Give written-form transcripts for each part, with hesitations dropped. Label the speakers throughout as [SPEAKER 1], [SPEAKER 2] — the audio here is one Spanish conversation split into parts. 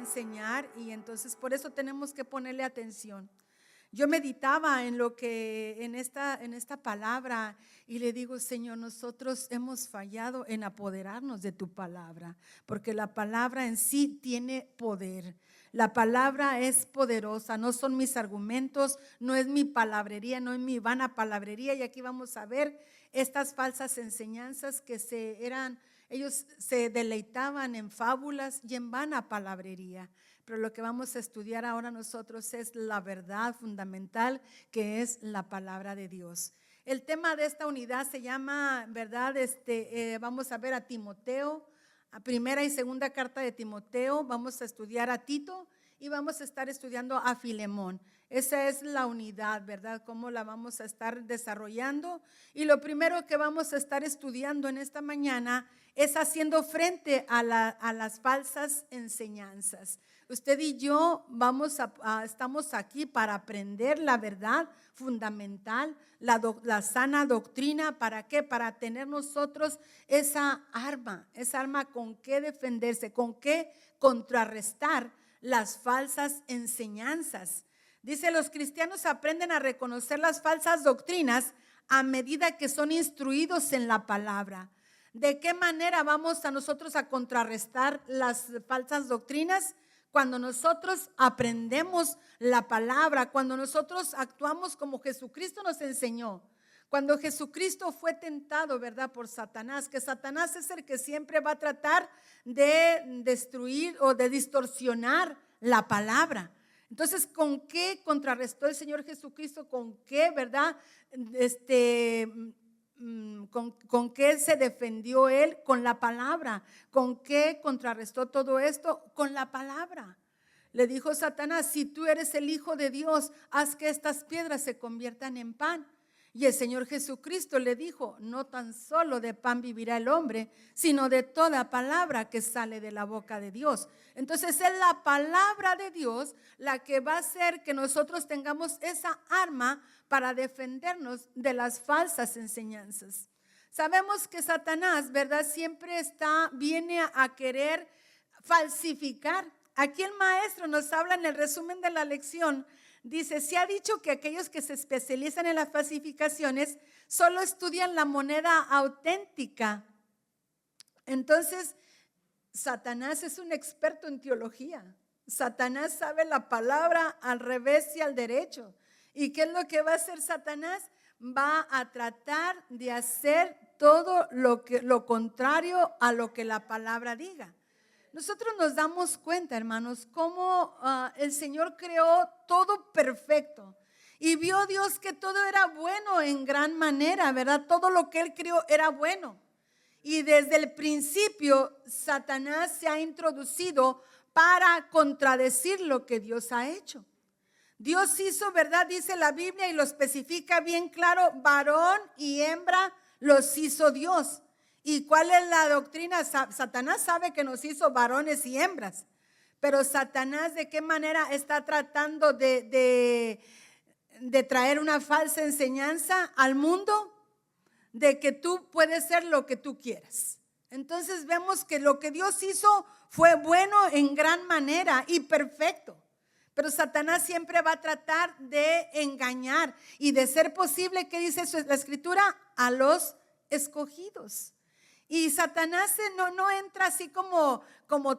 [SPEAKER 1] enseñar y entonces por eso tenemos que ponerle atención. Yo meditaba en esta palabra y le digo, Señor, nosotros hemos fallado en apoderarnos de tu palabra, porque la palabra en sí tiene poder. La palabra es poderosa, no son mis argumentos, no es mi palabrería, no es mi vana palabrería. Y aquí vamos a ver estas falsas enseñanzas que ellos se deleitaban en fábulas y en vana palabrería. Pero lo que vamos a estudiar ahora nosotros es la verdad fundamental, que es la palabra de Dios. El tema de esta unidad se llama, ¿verdad? Vamos a ver a Timoteo, a primera y segunda carta de Timoteo, vamos a estudiar a Tito y vamos a estar estudiando a Filemón. Esa es la unidad, ¿verdad? Cómo la vamos a estar desarrollando. Y lo primero que vamos a estar estudiando en esta mañana es haciendo frente a las falsas enseñanzas. Usted y yo estamos aquí para aprender la verdad fundamental, la sana doctrina. ¿Para qué? Para tener nosotros esa arma con qué defenderse, con qué contrarrestar las falsas enseñanzas. Dice, los cristianos aprenden a reconocer las falsas doctrinas a medida que son instruidos en la palabra. ¿De qué manera vamos a nosotros a contrarrestar las falsas doctrinas? Cuando nosotros aprendemos la palabra, cuando nosotros actuamos como Jesucristo nos enseñó. Cuando Jesucristo fue tentado, ¿verdad? Por Satanás, que Satanás es el que siempre va a tratar de destruir o de distorsionar la palabra. Entonces, ¿con qué contrarrestó el Señor Jesucristo? ¿Con qué, verdad? ¿Con qué se defendió él? Con la palabra. ¿Con qué contrarrestó todo esto? Con la palabra. Le dijo Satanás, si tú eres el Hijo de Dios, haz que estas piedras se conviertan en pan. Y el Señor Jesucristo le dijo, no tan solo de pan vivirá el hombre, sino de toda palabra que sale de la boca de Dios. Entonces es la palabra de Dios la que va a hacer que nosotros tengamos esa arma para defendernos de las falsas enseñanzas. Sabemos que Satanás, ¿verdad? Siempre viene a querer falsificar. Aquí el maestro nos habla en el resumen de la lección. Dice, se ha dicho que aquellos que se especializan en las falsificaciones solo estudian la moneda auténtica. Entonces, Satanás es un experto en teología. Satanás sabe la palabra al revés y al derecho. ¿Y qué es lo que va a hacer Satanás? Va a tratar de hacer todo lo contrario a lo que la palabra diga. Nosotros nos damos cuenta, hermanos, cómo el Señor creó todo perfecto y vio Dios que todo era bueno en gran manera, ¿verdad? Todo lo que Él creó era bueno. Y desde el principio, Satanás se ha introducido para contradecir lo que Dios ha hecho. Dios hizo, ¿verdad? Dice la Biblia y lo especifica bien claro, varón y hembra los hizo Dios. ¿Y cuál es la doctrina? Satanás sabe que nos hizo varones y hembras, pero Satanás ¿de qué manera está tratando de traer una falsa enseñanza al mundo? De que tú puedes ser lo que tú quieras. Entonces vemos que lo que Dios hizo fue bueno en gran manera y perfecto. Pero Satanás siempre va a tratar de engañar y de ser posible, ¿qué dice la escritura? A los escogidos. Y Satanás no entra así como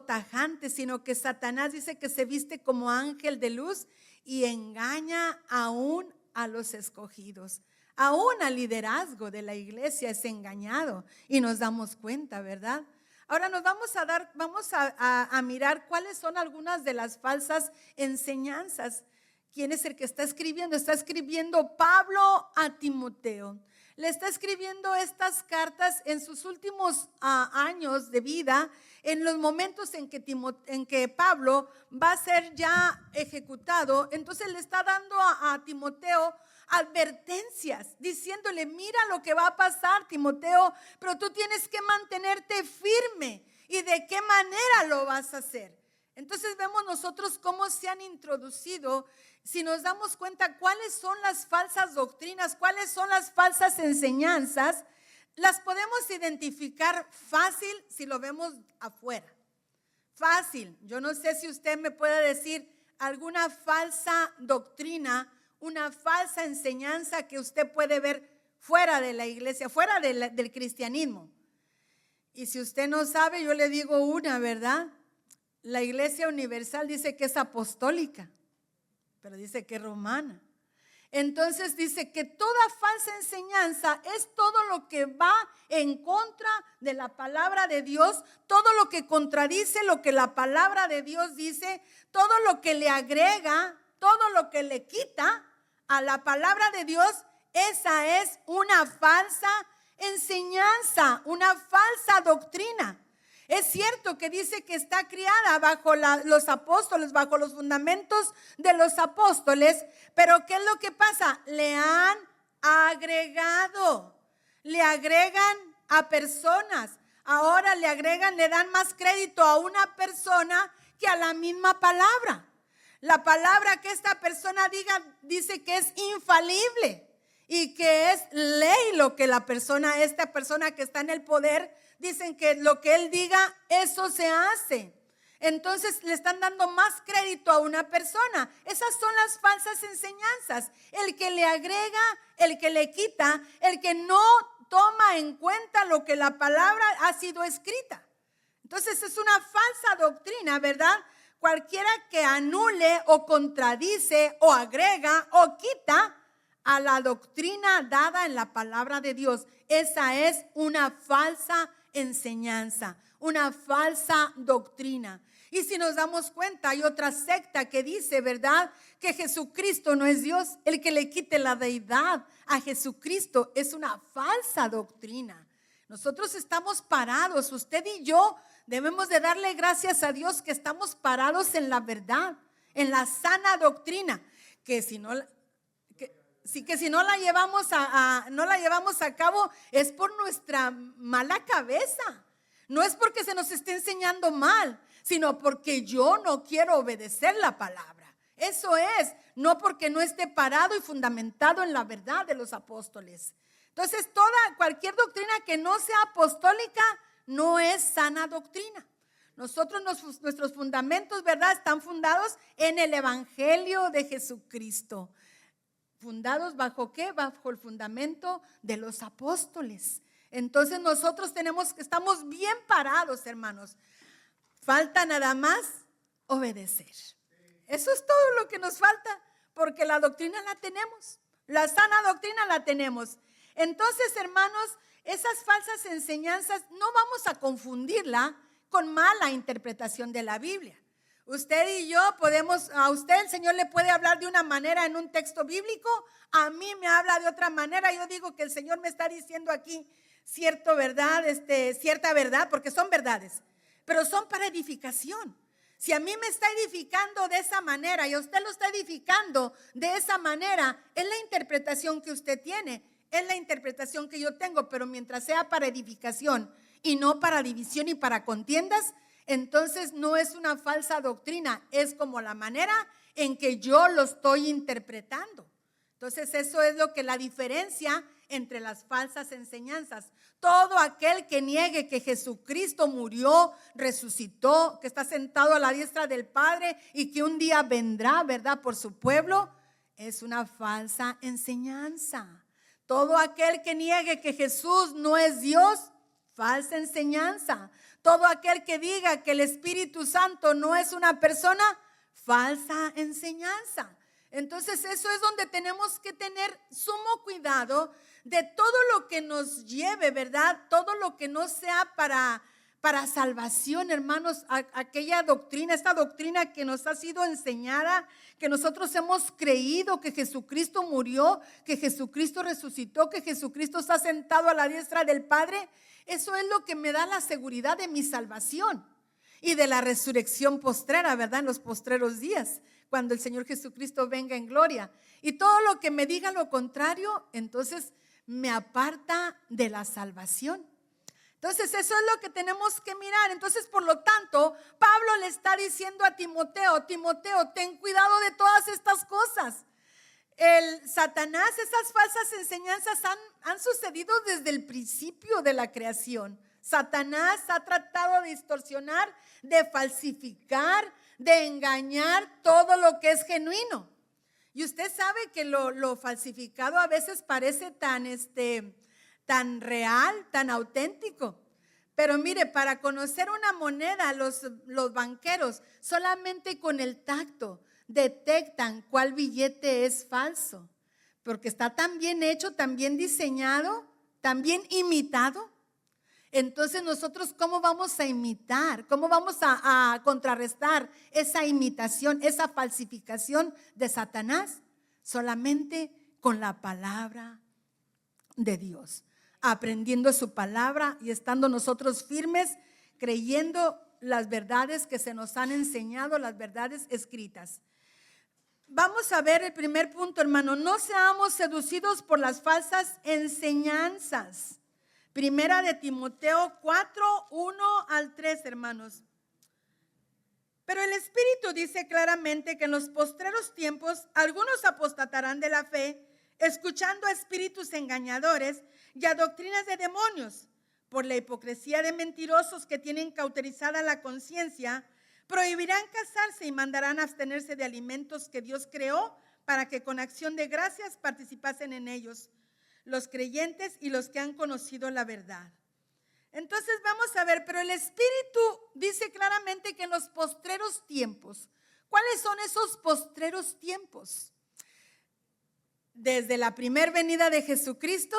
[SPEAKER 1] tajante, sino que Satanás dice que se viste como ángel de luz y engaña aún a los escogidos. Aún al liderazgo de la iglesia es engañado y nos damos cuenta, ¿verdad? Ahora vamos a mirar cuáles son algunas de las falsas enseñanzas. ¿Quién es el que está escribiendo? Está escribiendo Pablo a Timoteo. Le está escribiendo estas cartas en sus últimos años de vida, en los momentos en que Pablo va a ser ya ejecutado. Entonces le está dando a Timoteo advertencias, diciéndole, mira lo que va a pasar, Timoteo, pero tú tienes que mantenerte firme. ¿Y de qué manera lo vas a hacer? Entonces vemos nosotros cómo se han introducido. Si nos damos cuenta cuáles son las falsas doctrinas, cuáles son las falsas enseñanzas, las podemos identificar fácil si lo vemos afuera. fácil. Yo no sé si usted me puede decir alguna falsa doctrina, una falsa enseñanza que usted puede ver fuera de la iglesia, fuera del cristianismo. Y si usted no sabe, yo le digo una, ¿verdad? La Iglesia Universal dice que es apostólica, pero dice que es romana. Entonces dice que toda falsa enseñanza es todo lo que va en contra de la palabra de Dios, todo lo que contradice lo que la palabra de Dios dice, todo lo que le agrega, todo lo que le quita a la palabra de Dios. Esa es una falsa enseñanza, una falsa doctrina. Es cierto que dice que está criada bajo los apóstoles, bajo los fundamentos de los apóstoles, pero ¿qué es lo que pasa? Le han agregado, le agregan a personas. Ahora le dan más crédito a una persona que a la misma palabra. La palabra que esta persona diga dice que es infalible y que es ley lo que esta persona que está en el poder, dicen que lo que él diga, eso se hace. Entonces le están dando más crédito a una persona. Esas son las falsas enseñanzas. El que le agrega, el que le quita, el que no toma en cuenta lo que la palabra ha sido escrita. Entonces es una falsa doctrina, ¿verdad? Cualquiera que anule o contradice o agrega o quita a la doctrina dada en la palabra de Dios, esa es una falsa enseñanza, una falsa doctrina. Y si nos damos cuenta, hay otra secta que dice, ¿verdad?, que Jesucristo no es Dios. El que le quite la deidad a Jesucristo es una falsa doctrina. Nosotros estamos parados, usted y yo debemos de darle gracias a Dios que estamos parados en la verdad, en la sana doctrina, que si no la llevamos a cabo es por nuestra mala cabeza. No es porque se nos esté enseñando mal, sino porque yo no quiero obedecer la palabra. Eso es, no porque no esté parado y fundamentado en la verdad de los apóstoles. Entonces, cualquier doctrina que no sea apostólica no es sana doctrina. Nuestros fundamentos, ¿verdad?, están fundados en el Evangelio de Jesucristo. ¿Fundados bajo qué? Bajo el fundamento de los apóstoles. Entonces nosotros estamos bien parados, hermanos. Falta nada más obedecer. Eso es todo lo que nos falta, porque la doctrina la tenemos. La sana doctrina la tenemos. Entonces, hermanos, esas falsas enseñanzas no vamos a confundirla con mala interpretación de la Biblia. Usted y yo a usted el Señor le puede hablar de una manera en un texto bíblico, a mí me habla de otra manera. Yo digo que el Señor me está diciendo aquí cierta verdad, porque son verdades, pero son para edificación. Si a mí me está edificando de esa manera y a usted lo está edificando de esa manera, es la interpretación que usted tiene, es la interpretación que yo tengo, pero mientras sea para edificación y no para división y para contiendas, entonces no es una falsa doctrina, es como la manera en que yo lo estoy interpretando. Entonces eso es lo que la diferencia entre las falsas enseñanzas. Todo aquel que niegue que Jesucristo murió, resucitó, que está sentado a la diestra del Padre y que un día vendrá, ¿verdad?, por su pueblo, es una falsa enseñanza. Todo aquel que niegue que Jesús no es Dios, falsa enseñanza. Todo aquel que diga que el Espíritu Santo no es una persona, falsa enseñanza. Entonces eso es donde tenemos que tener sumo cuidado de todo lo que nos lleve, ¿verdad? Todo lo que no sea para salvación, hermanos. Aquella doctrina, esta doctrina que nos ha sido enseñada, que nosotros hemos creído que Jesucristo murió, que Jesucristo resucitó, que Jesucristo está sentado a la diestra del Padre. Eso es lo que me da la seguridad de mi salvación y de la resurrección postrera, ¿verdad? En los postreros días, cuando el Señor Jesucristo venga en gloria. Y todo lo que me diga lo contrario, entonces me aparta de la salvación. Entonces eso es lo que tenemos que mirar. Entonces, por lo tanto, Pablo le está diciendo a Timoteo, ten cuidado de todas estas cosas. Satanás, esas falsas enseñanzas han sucedido desde el principio de la creación. Satanás ha tratado de distorsionar, de falsificar, de engañar todo lo que es genuino. Y usted sabe que lo falsificado a veces parece tan real, tan auténtico. Pero mire, para conocer una moneda, los banqueros solamente con el tacto detectan cuál billete es falso, porque está tan bien hecho, tan bien diseñado, tan bien imitado. Entonces nosotros, ¿cómo vamos a imitar? ¿Cómo vamos a contrarrestar esa imitación, esa falsificación de Satanás? Solamente con la palabra de Dios, aprendiendo su palabra y estando nosotros firmes, creyendo las verdades que se nos han enseñado, las verdades escritas. Vamos a ver el primer punto, hermano. No seamos seducidos por las falsas enseñanzas. Primera de Timoteo 4, 1 al 3, hermanos. Pero el Espíritu dice claramente que en los postreros tiempos algunos apostatarán de la fe, escuchando a espíritus engañadores y a doctrinas de demonios. Por la hipocresía de mentirosos que tienen cauterizada la conciencia, prohibirán casarse y mandarán abstenerse de alimentos que Dios creó para que con acción de gracias participasen en ellos los creyentes y los que han conocido la verdad. Entonces vamos a ver, pero el Espíritu dice claramente que en los postreros tiempos, ¿cuáles son esos postreros tiempos? Desde la primera venida de Jesucristo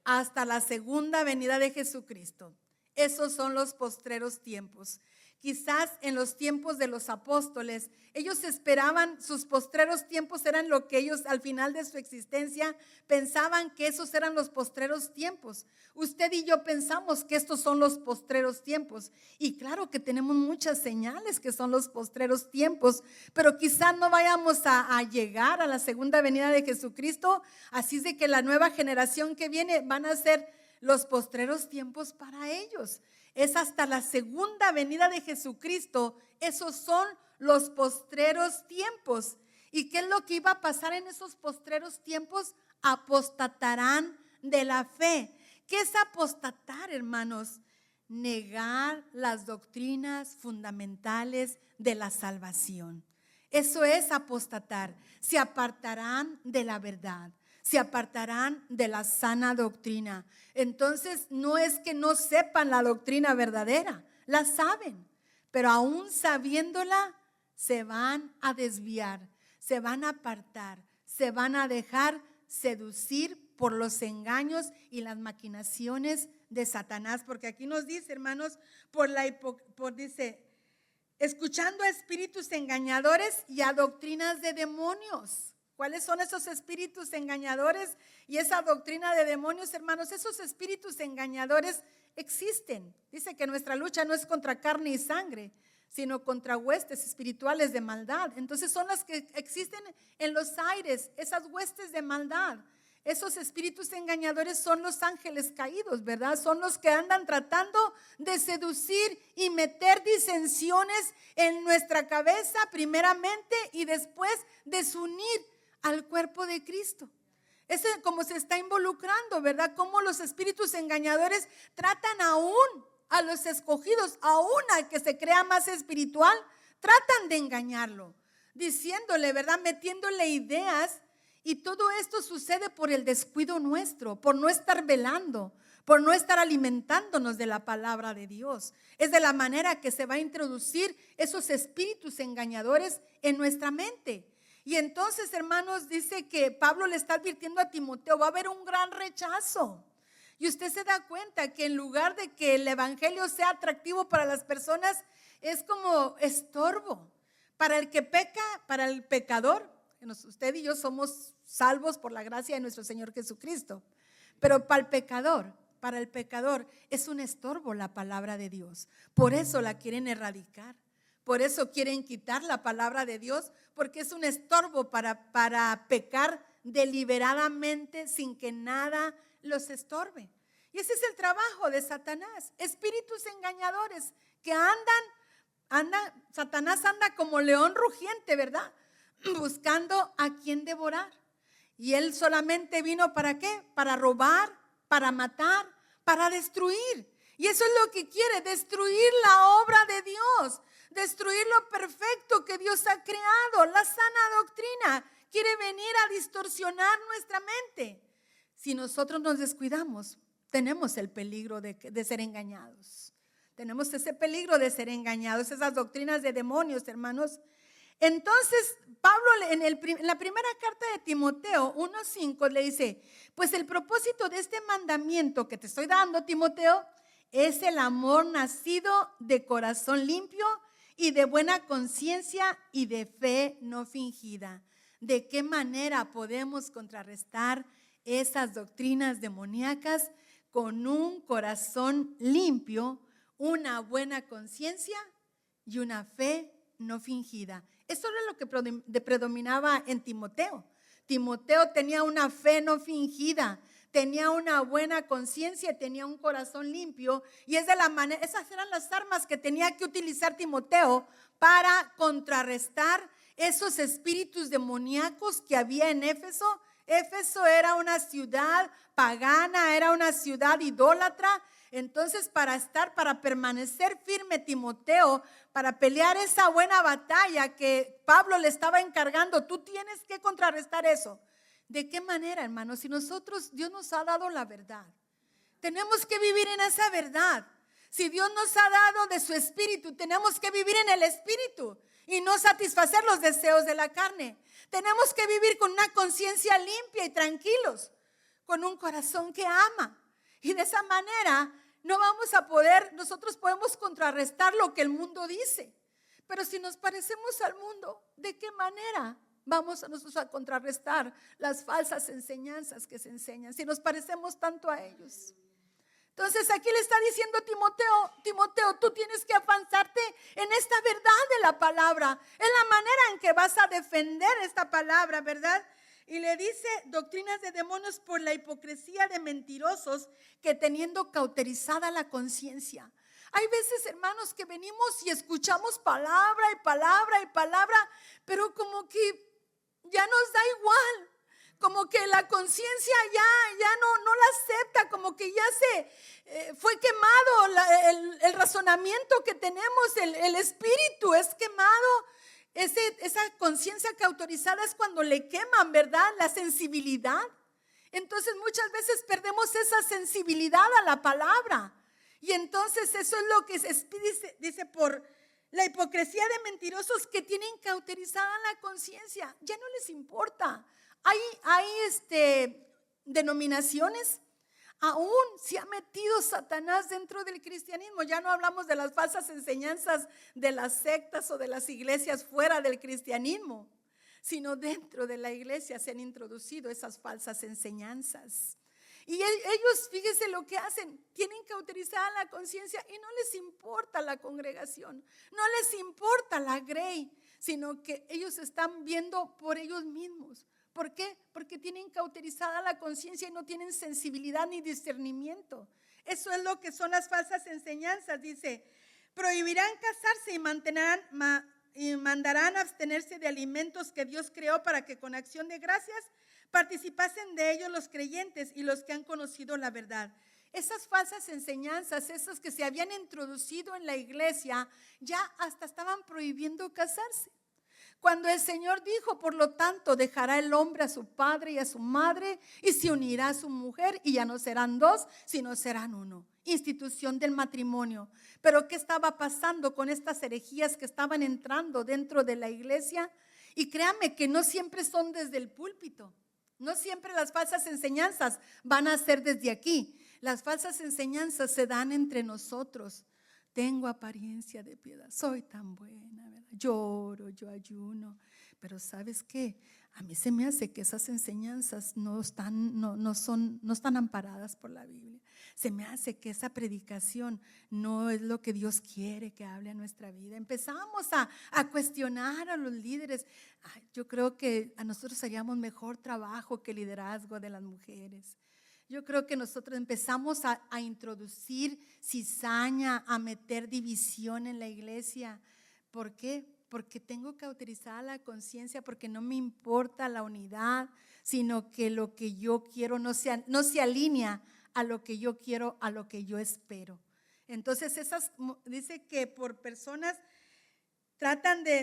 [SPEAKER 1] hasta la segunda venida de Jesucristo. Esos son los postreros tiempos. Quizás en los tiempos de los apóstoles, ellos esperaban, sus postreros tiempos eran lo que ellos al final de su existencia pensaban que esos eran los postreros tiempos. Usted y yo pensamos que estos son los postreros tiempos. Y claro que tenemos muchas señales que son los postreros tiempos, pero quizás no vayamos a llegar a la segunda venida de Jesucristo. Así es de que la nueva generación que viene van a ser los postreros tiempos para ellos. Es hasta la segunda venida de Jesucristo. Esos son los postreros tiempos. ¿Y qué es lo que iba a pasar en esos postreros tiempos? Apostatarán de la fe. ¿Qué es apostatar, hermanos? Negar las doctrinas fundamentales de la salvación. Eso es apostatar. Se apartarán de la verdad. Se apartarán de la sana doctrina. Entonces no es que no sepan la doctrina verdadera, la saben, pero aún sabiéndola se van a desviar, se van a apartar, se van a dejar seducir por los engaños y las maquinaciones de Satanás, porque aquí nos dice, hermanos, dice, escuchando a espíritus engañadores y a doctrinas de demonios. ¿Cuáles son esos espíritus engañadores y esa doctrina de demonios, hermanos? Esos espíritus engañadores existen. Dice que nuestra lucha no es contra carne y sangre, sino contra huestes espirituales de maldad. Entonces son las que existen en los aires, esas huestes de maldad. Esos espíritus engañadores son los ángeles caídos, ¿verdad? Son los que andan tratando de seducir y meter disensiones en nuestra cabeza primeramente y después desunir al cuerpo de Cristo. Es como se está involucrando, ¿verdad? Como los espíritus engañadores tratan aún a los escogidos, aún al que se crea más espiritual, tratan de engañarlo, diciéndole, ¿verdad? Metiéndole ideas. Y todo esto sucede por el descuido nuestro, por no estar velando, por no estar alimentándonos de la palabra de Dios. Es de la manera que se va a introducir esos espíritus engañadores en nuestra mente. Y entonces, hermanos, dice que Pablo le está advirtiendo a Timoteo, va a haber un gran rechazo. Y usted se da cuenta que en lugar de que el evangelio sea atractivo para las personas, es como estorbo. Para el que peca, para el pecador, usted y yo somos salvos por la gracia de nuestro Señor Jesucristo. Pero para el pecador es un estorbo la palabra de Dios. Por eso la quieren erradicar. Por eso quieren quitar la palabra de Dios, porque es un estorbo para pecar deliberadamente sin que nada los estorbe. Y ese es el trabajo de Satanás. Espíritus engañadores que Satanás anda como león rugiente, ¿verdad? Buscando a quien devorar. Y él solamente vino ¿para qué? Para robar, para matar, para destruir. Y eso es lo que quiere, destruir la obra de Dios, destruir lo perfecto que Dios ha creado. La sana doctrina quiere venir a distorsionar nuestra mente. Si nosotros nos descuidamos, tenemos el peligro de ser engañados. Tenemos ese peligro de ser engañados, esas doctrinas de demonios, hermanos. Entonces, Pablo en la primera carta de Timoteo 1:5 le dice, pues el propósito de este mandamiento que te estoy dando, Timoteo, es el amor nacido de corazón limpio y de buena conciencia y de fe no fingida. ¿De qué manera podemos contrarrestar esas doctrinas demoníacas? Con un corazón limpio, una buena conciencia y una fe no fingida. Eso era lo que predominaba en Timoteo. Timoteo tenía una fe no fingida, tenía una buena conciencia, tenía un corazón limpio, y es de la manera, esas eran las armas que tenía que utilizar Timoteo para contrarrestar esos espíritus demoníacos que había en Éfeso. Éfeso era una ciudad pagana, era una ciudad idólatra. Entonces, para permanecer firme Timoteo, para pelear esa buena batalla que Pablo le estaba encargando, tú tienes que contrarrestar eso. ¿De qué manera, hermanos? Si Dios nos ha dado la verdad, tenemos que vivir en esa verdad. Si Dios nos ha dado de su espíritu, tenemos que vivir en el espíritu y no satisfacer los deseos de la carne. Tenemos que vivir con una conciencia limpia y tranquilos, con un corazón que ama. Y de esa manera nosotros podemos contrarrestar lo que el mundo dice. Pero si nos parecemos al mundo, ¿de qué manera vamos nosotros a contrarrestar las falsas enseñanzas que se enseñan? Si nos parecemos tanto a ellos. Entonces aquí le está diciendo Timoteo, tú tienes que avanzarte en esta verdad de la palabra, en la manera en que vas a defender esta palabra, ¿verdad? Y le dice doctrinas de demonios por la hipocresía de mentirosos que teniendo cauterizada la conciencia. Hay veces, hermanos, que venimos y escuchamos palabra y palabra y palabra, pero como que ya nos da igual. Como que la conciencia ya no la acepta, como que ya fue quemado el razonamiento que tenemos, el espíritu es quemado. Esa conciencia cauterizada es cuando le queman, ¿verdad? La sensibilidad. Entonces muchas veces perdemos esa sensibilidad a la palabra. Y entonces eso es lo que dice por la hipocresía de mentirosos que tienen cauterizada la conciencia. Ya no les importa. Hay denominaciones, aún se ha metido Satanás dentro del cristianismo. Ya no hablamos de las falsas enseñanzas de las sectas o de las iglesias fuera del cristianismo, sino dentro de la iglesia se han introducido esas falsas enseñanzas. Y ellos, fíjense lo que hacen, tienen cauterizada la conciencia y no les importa la congregación, no les importa la grey, sino que ellos están viendo por ellos mismos. ¿Por qué? Porque tienen cauterizada la conciencia y no tienen sensibilidad ni discernimiento. Eso es lo que son las falsas enseñanzas. Dice, prohibirán casarse y mandarán abstenerse de alimentos que Dios creó para que con acción de gracias participasen de ellos los creyentes y los que han conocido la verdad. Esas falsas enseñanzas, esas que se habían introducido en la iglesia, ya hasta estaban prohibiendo casarse. Cuando el Señor dijo, por lo tanto, dejará el hombre a su padre y a su madre y se unirá a su mujer y ya no serán dos, sino serán uno. Institución del matrimonio. Pero ¿qué estaba pasando con estas herejías que estaban entrando dentro de la iglesia? Y créanme que no siempre son desde el púlpito. No siempre las falsas enseñanzas van a ser desde aquí. Las falsas enseñanzas se dan entre nosotros. Tengo apariencia de piedad, soy tan buena, ¿verdad? Lloro, yo ayuno, pero ¿sabes qué? A mí se me hace que esas enseñanzas no están amparadas por la Biblia. Se me hace que esa predicación no es lo que Dios quiere que hable a nuestra vida. Empezamos a cuestionar a los líderes. Yo creo que a nosotros haríamos mejor trabajo que liderazgo de las mujeres. Yo creo que nosotros empezamos a introducir cizaña, a meter división en la iglesia. ¿Por qué? Porque tengo cauterizada la conciencia, porque no me importa la unidad, sino que lo que yo quiero no se alinea a lo que yo quiero, a lo que yo espero. Entonces dice que por personas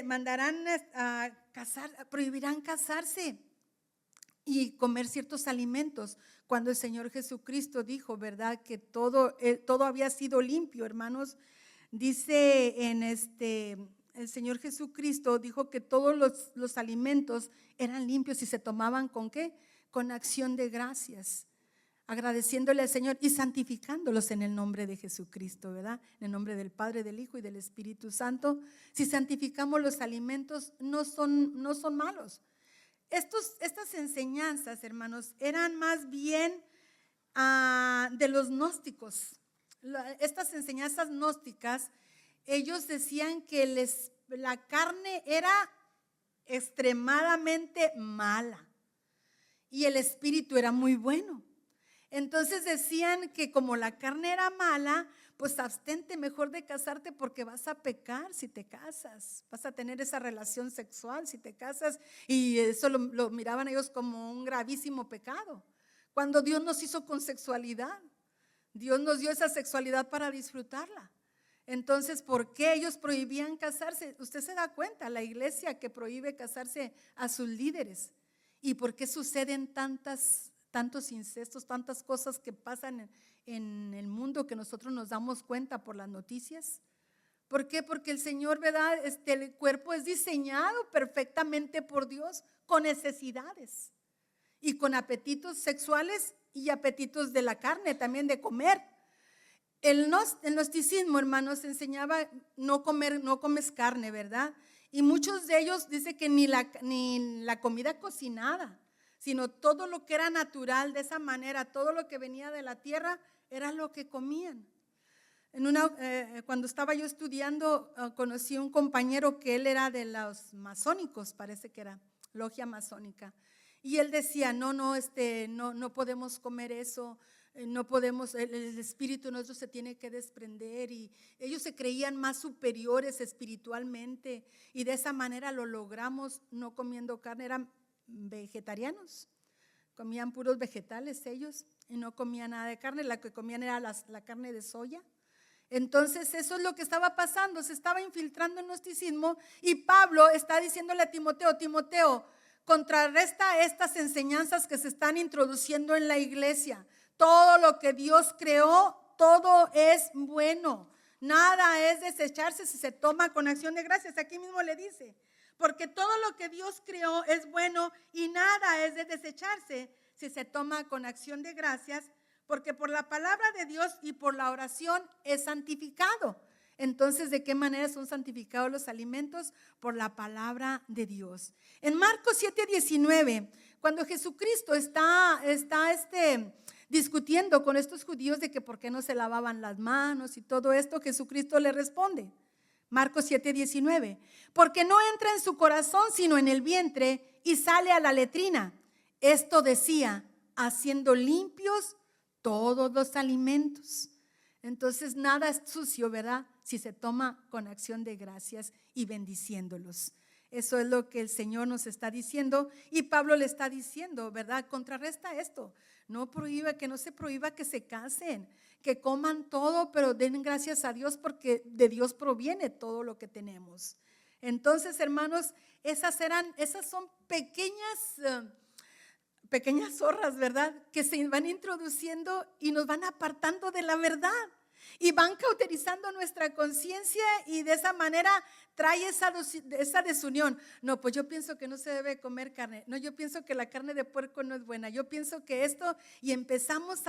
[SPEAKER 1] mandarán a casar, prohibirán casarse y comer ciertos alimentos, cuando el Señor Jesucristo dijo, ¿verdad?, que todo había sido limpio, hermanos. Dice el Señor Jesucristo dijo que todos los alimentos eran limpios y se tomaban ¿con qué? Con acción de gracias, agradeciéndole al Señor y santificándolos en el nombre de Jesucristo, ¿verdad? En el nombre del Padre, del Hijo y del Espíritu Santo. Si santificamos los alimentos, no son malos. Estas enseñanzas, hermanos, eran más bien de los gnósticos. Estas enseñanzas gnósticas, ellos decían que la carne era extremadamente mala y el espíritu era muy bueno. Entonces decían que como la carne era mala, pues abstente mejor de casarte porque vas a pecar si te casas, vas a tener esa relación sexual si te casas, y eso lo miraban ellos como un gravísimo pecado, cuando Dios nos hizo con sexualidad. Dios nos dio esa sexualidad para disfrutarla. Entonces, ¿por qué ellos prohibían casarse? Usted se da cuenta, la iglesia que prohíbe casarse a sus líderes. ¿Y por qué suceden tantos incestos, tantas cosas que pasan en el mundo que nosotros nos damos cuenta por las noticias? ¿Por qué? Porque el Señor, ¿verdad? El cuerpo es diseñado perfectamente por Dios con necesidades y con apetitos sexuales y apetitos de la carne, también de comer. El gnosticismo, hermanos, enseñaba no comes carne, ¿verdad? Y muchos de ellos dicen que ni la comida cocinada, sino todo lo que era natural, de esa manera, todo lo que venía de la tierra era lo que comían. Cuando estaba yo estudiando, conocí un compañero que él era de los masónicos, parece que era logia masónica. Y él decía, no podemos comer eso, no podemos, el espíritu nuestro se tiene que desprender, y ellos se creían más superiores espiritualmente, y de esa manera lo logramos no comiendo carne. Eran vegetarianos, comían puros vegetales ellos y no comían nada de carne, la que comían era la carne de soya. Entonces eso es lo que estaba pasando, se estaba infiltrando el gnosticismo, y Pablo está diciéndole a Timoteo, contrarresta estas enseñanzas que se están introduciendo en la iglesia. Todo lo que Dios creó, todo es bueno. Nada es desecharse si se toma con acción de gracias. Aquí mismo le dice, porque todo lo que Dios creó es bueno y nada es de desecharse si se toma con acción de gracias, porque por la palabra de Dios y por la oración es santificado. Entonces, ¿de qué manera son santificados los alimentos? Por la palabra de Dios. En Marcos 7:19, cuando Jesucristo está discutiendo con estos judíos de que por qué no se lavaban las manos y todo esto, Jesucristo le responde. Marcos 7:19, porque no entra en su corazón sino en el vientre y sale a la letrina. Esto decía, haciendo limpios todos los alimentos. Entonces nada es sucio, ¿verdad?, si se toma con acción de gracias y bendiciéndolos. Eso es lo que el Señor nos está diciendo, y Pablo le está diciendo, ¿verdad? Contrarresta esto. Que no se prohíba que se casen, que coman todo, pero den gracias a Dios, porque de Dios proviene todo lo que tenemos. Entonces, hermanos, esas son pequeñas zorras, ¿verdad?, que se van introduciendo y nos van apartando de la verdad y van cauterizando nuestra conciencia, y de esa manera trae esa desunión. No, pues yo pienso que no se debe comer carne. No, yo pienso que la carne de puerco no es buena. Yo pienso que esto, y empezamos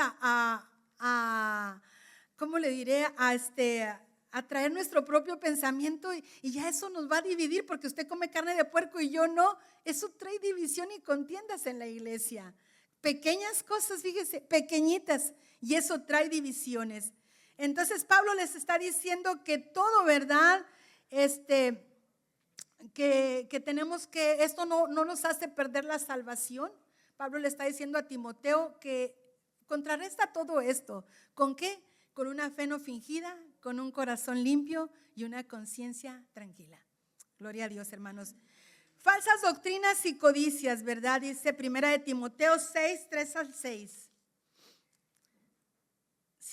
[SPEAKER 1] ¿cómo le diré? A traer nuestro propio pensamiento, y ya eso nos va a dividir, porque usted come carne de puerco y yo no. Eso trae división y contiendas en la iglesia. Pequeñas cosas, fíjese, pequeñitas, y eso trae divisiones. Entonces Pablo les está diciendo que todo, ¿verdad? Que tenemos que, esto no nos hace perder la salvación. Pablo le está diciendo a Timoteo que contrarresta todo esto. ¿Con qué? Con una fe no fingida, con un corazón limpio y una conciencia tranquila. Gloria a Dios, hermanos. Falsas doctrinas y codicias, ¿verdad? Dice 1 Timoteo 6, 3 al 6.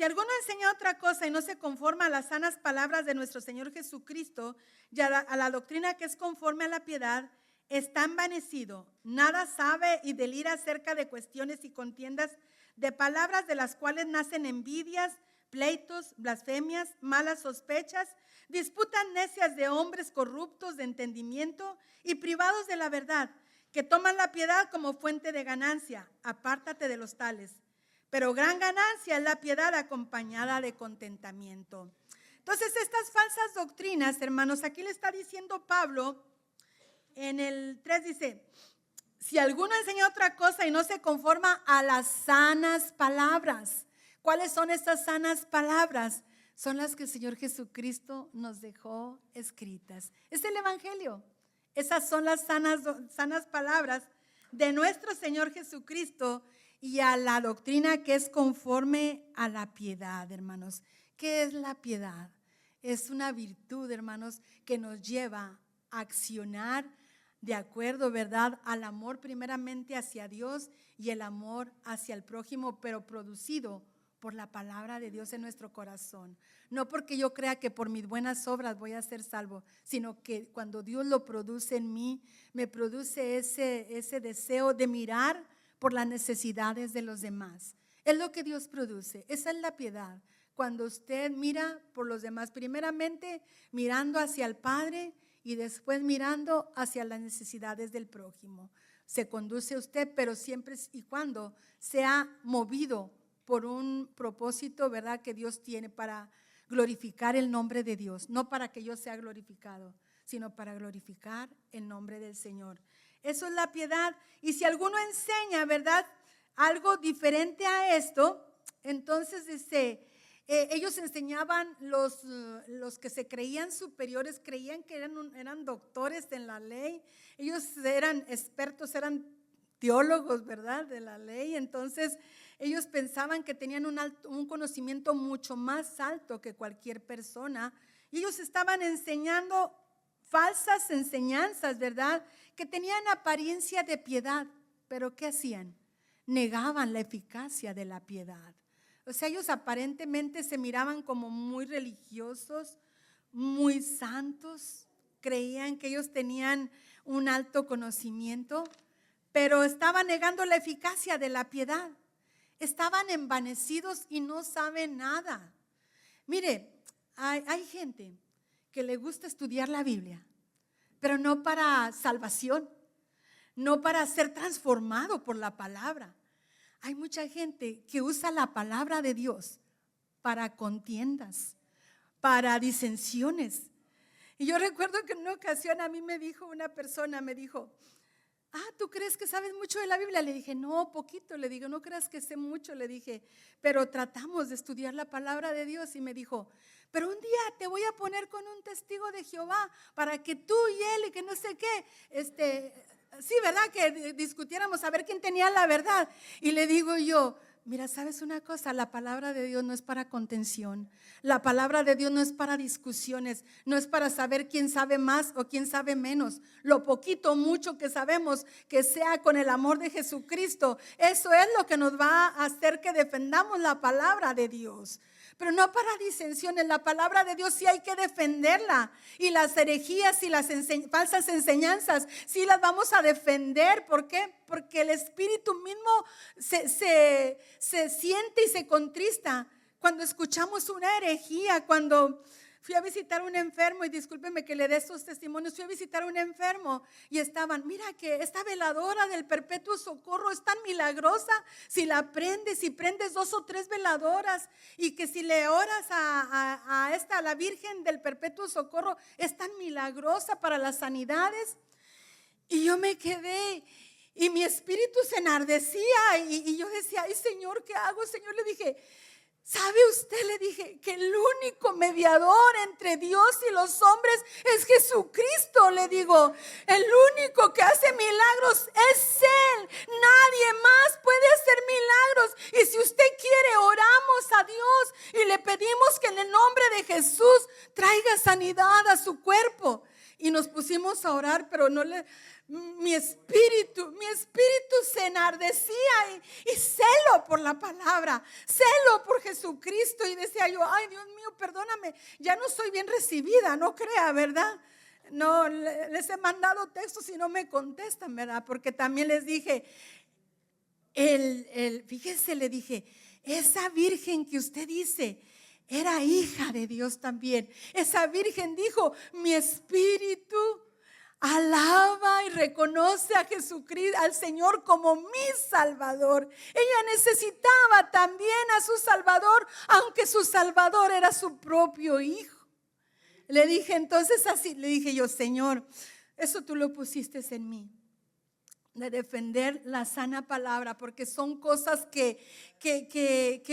[SPEAKER 1] Si alguno enseña otra cosa y no se conforma a las sanas palabras de nuestro Señor Jesucristo y a la doctrina que es conforme a la piedad, está envanecido, nada sabe y delira acerca de cuestiones y contiendas de palabras de las cuales nacen envidias, pleitos, blasfemias, malas sospechas, disputas necias de hombres corruptos de entendimiento y privados de la verdad, que toman la piedad como fuente de ganancia. Apártate de los tales. Pero gran ganancia es la piedad acompañada de contentamiento. Entonces, estas falsas doctrinas, hermanos, aquí le está diciendo Pablo, en el 3 dice, si alguno enseña otra cosa y no se conforma a las sanas palabras. ¿Cuáles son estas sanas palabras? Son las que el Señor Jesucristo nos dejó escritas. Es el Evangelio. Esas son las sanas palabras de nuestro Señor Jesucristo y a la doctrina que es conforme a la piedad, hermanos. ¿Qué es la piedad? Es una virtud, hermanos, que nos lleva a accionar de acuerdo, ¿verdad?, al amor primeramente hacia Dios y el amor hacia el prójimo, pero producido por la palabra de Dios en nuestro corazón. No porque yo crea que por mis buenas obras voy a ser salvo, sino que cuando Dios lo produce en mí, me produce ese deseo de mirar por las necesidades de los demás. Es lo que Dios produce, esa es la piedad. Cuando usted mira por los demás, primeramente mirando hacia el Padre y después mirando hacia las necesidades del prójimo. Se conduce usted, pero siempre y cuando sea movido por un propósito, ¿verdad?, que Dios tiene para glorificar el nombre de Dios, no para que yo sea glorificado, sino para glorificar el nombre del Señor. Eso es la piedad. Y si alguno enseña, ¿verdad?, algo diferente a esto, entonces ellos enseñaban, los que se creían superiores, creían que eran doctores en la ley. Ellos eran expertos, eran teólogos, ¿verdad?, de la ley. Entonces ellos pensaban que tenían un conocimiento mucho más alto que cualquier persona. Y ellos estaban enseñando falsas enseñanzas, ¿verdad?, que tenían apariencia de piedad. Pero ¿qué hacían? Negaban la eficacia de la piedad. O sea, ellos aparentemente se miraban como muy religiosos, muy santos, creían que ellos tenían un alto conocimiento, pero estaban negando la eficacia de la piedad. Estaban envanecidos y no saben nada. Mire, hay gente que le gusta estudiar la Biblia, pero no para salvación, no para ser transformado por la palabra. Hay mucha gente que usa la palabra de Dios para contiendas, para disensiones. Y yo recuerdo que en una ocasión a mí me dijo una persona, me dijo, ¿tú crees que sabes mucho de la Biblia? Le dije, no, poquito. Le digo, no creas que sé mucho. Le dije, pero tratamos de estudiar la palabra de Dios. Y me dijo, pero un día te voy a poner con un testigo de Jehová para que tú y él y que no sé qué, sí, ¿verdad?, que discutiéramos a ver quién tenía la verdad. Y le digo yo, mira, ¿sabes una cosa? La palabra de Dios no es para contención. La palabra de Dios no es para discusiones. No es para saber quién sabe más o quién sabe menos. Lo poquito o mucho que sabemos, que sea con el amor de Jesucristo. Eso es lo que nos va a hacer que defendamos la palabra de Dios. Pero no para disensiones. La palabra de Dios sí hay que defenderla. Y las herejías y las falsas enseñanzas sí las vamos a defender. ¿Por qué? Porque el Espíritu mismo se siente y se contrista cuando escuchamos una herejía. Cuando fui a visitar a un enfermo, y discúlpeme que le dé estos testimonios, fui a visitar a un enfermo y estaban, mira que esta veladora del Perpetuo Socorro es tan milagrosa, si la prendes, si prendes 2 o 3 veladoras, y que si le oras a la Virgen del Perpetuo Socorro, es tan milagrosa para las sanidades. Y yo me quedé y mi espíritu se enardecía y yo decía, ay Señor, ¿qué hago? Señor, le dije, ¿sabe usted? Le dije que el único mediador entre Dios y los hombres es Jesucristo. Le digo, el único que hace milagros es Él. Nadie más puede hacer milagros. Y si usted quiere, oramos a Dios y le pedimos que en el nombre de Jesús traiga sanidad a su cuerpo. y nos pusimos a orar, pero mi espíritu se enardecía y celo por la palabra, celo por Jesucristo, y decía yo, ay Dios mío, perdóname, ya no soy bien recibida, no crea, ¿verdad? No, les he mandado textos y no me contestan, ¿verdad? Porque también les dije, fíjese, le dije, esa virgen que usted dice era hija de Dios también. Esa virgen dijo, mi espíritu alaba y reconoce a Jesucristo, al Señor como mi Salvador. Ella necesitaba también a su Salvador, aunque su Salvador era su propio hijo. Le dije entonces así, le dije yo, Señor, eso tú lo pusiste en mí, de defender la sana palabra, porque son cosas que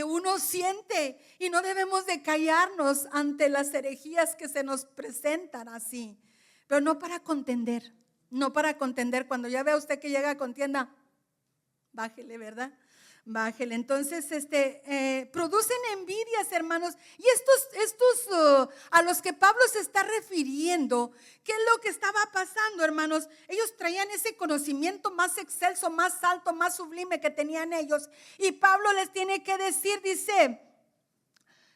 [SPEAKER 1] uno siente y no debemos de callarnos ante las herejías que se nos presentan así, pero no para contender, no para contender. Cuando ya vea usted que llega a contienda, bájele, ¿verdad? Bájele. Entonces, producen envidias, hermanos, y estos a los que Pablo se está refiriendo, ¿qué es lo que estaba pasando, hermanos? Ellos traían ese conocimiento más excelso, más alto, más sublime que tenían ellos, y Pablo les tiene que decir,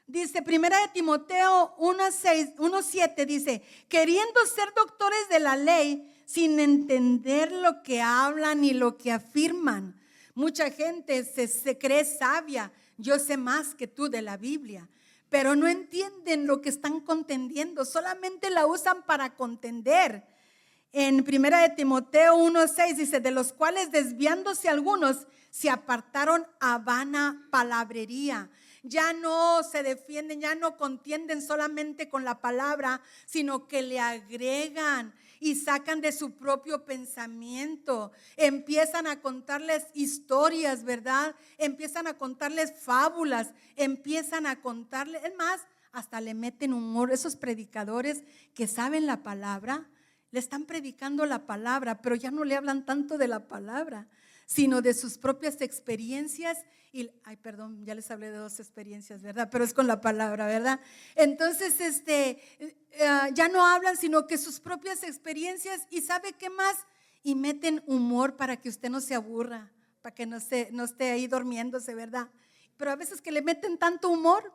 [SPEAKER 1] dice primera de Timoteo 1:7, dice, queriendo ser doctores de la ley, sin entender lo que hablan y lo que afirman. Mucha gente se cree sabia, yo sé más que tú de la Biblia, pero no entienden lo que están contendiendo, solamente la usan para contender. En primera de Timoteo 1:6 dice, de los cuales desviándose algunos se apartaron a vana palabrería. Ya no se defienden, ya no contienden solamente con la palabra, sino que le agregan y sacan de su propio pensamiento. Empiezan a contarles historias, ¿verdad? Empiezan a contarles fábulas, empiezan a contarles, es más, hasta le meten humor. Esos predicadores que saben la palabra, le están predicando la palabra, pero ya no le hablan tanto de la palabra, sino de sus propias experiencias. Ay, perdón, ya les hablé de 2 experiencias, ¿verdad? Pero es con la palabra, ¿verdad? Entonces, ya no hablan, sino que sus propias experiencias. ¿Y sabe qué más? Y meten humor para que usted no se aburra, para que no esté ahí durmiéndose, ¿verdad? Pero a veces que le meten tanto humor